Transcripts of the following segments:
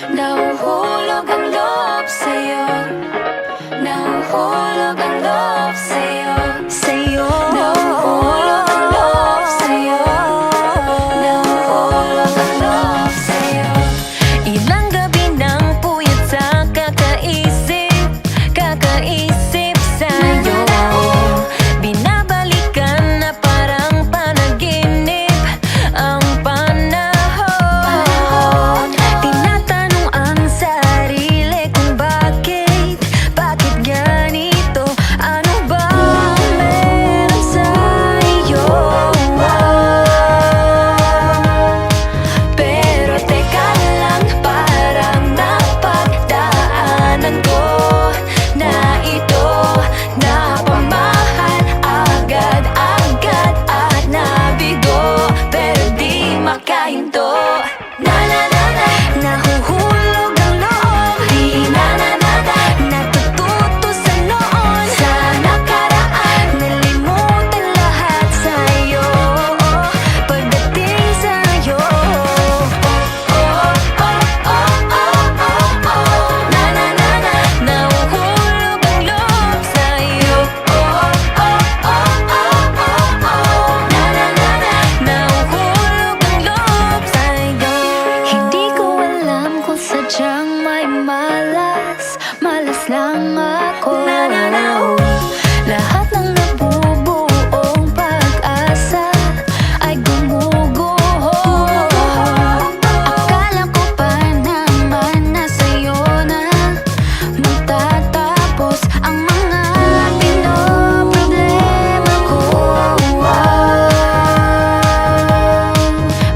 Nahuhulog ang loob sa'yo. Nahuhulog ang loob sa'yo. Nahuhulog ang loob sa'yo. Nahuhulog ang loob sa'yo. Ilang gabi nang puyat sa kakaisip sa'yo. Binabalikan na parang panaginip ang panahon. Tinatanong ang sarili kung bakit ganito? Ano ba meron sa'yo? Pero teka lang, parang napagdaanan ko na ito. Napamahal agad-agad at nabigo, pero di makahinto. Nahuhulog ang loob, di natututo sa noon, sa nakaraan. Nalimutan lahat sa'yo, pagdating sa'yo. Nahuhulog ang loob sa'yo. Nahuhulog ang loob sa'yo. Hindi ko alam kung sadyang may malas lang ako. Lahat ng nabubuong pag-asa ay gumuguho. Akala ko pa naman na sa'yo na magtatapos ang mga pinoproblema ko.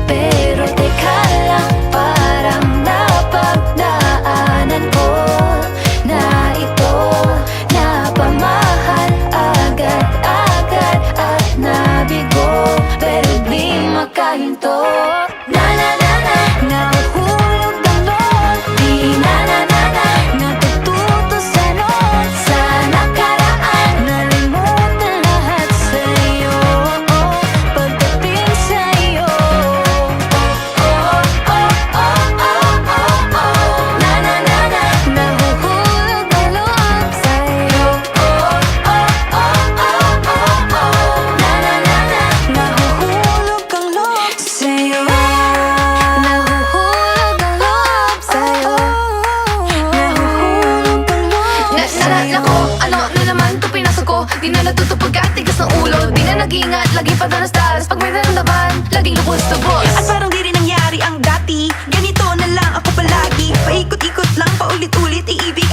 Pero teka lang, parang napagdaanan ko na ito. Napamahal agad-agad at nabigo, pero di makahinto. Nahuhulog ang loob, di natututo sa noon, sa nakaraan. Nalimutan lahat sa'yo, pagdating sa'yo. Nahuhulog ang loob sa'yo. Nahuhulog ang loob sa'yo. Nahuhulog ang loob sa'yo. Nahuhulog ang loob sa'yo. Naku, ano na naman to pinasok ko? Di na natuto pagkatigas ng ulo. Di na nag-iingat, lagi pa danas-danas. Pag may naramdaman, laging lubos-tubos. At parang di rin nangyari ang dati. Ganito na lang ako palagi. Paikot-ikot lang, paulit-ulit, iibig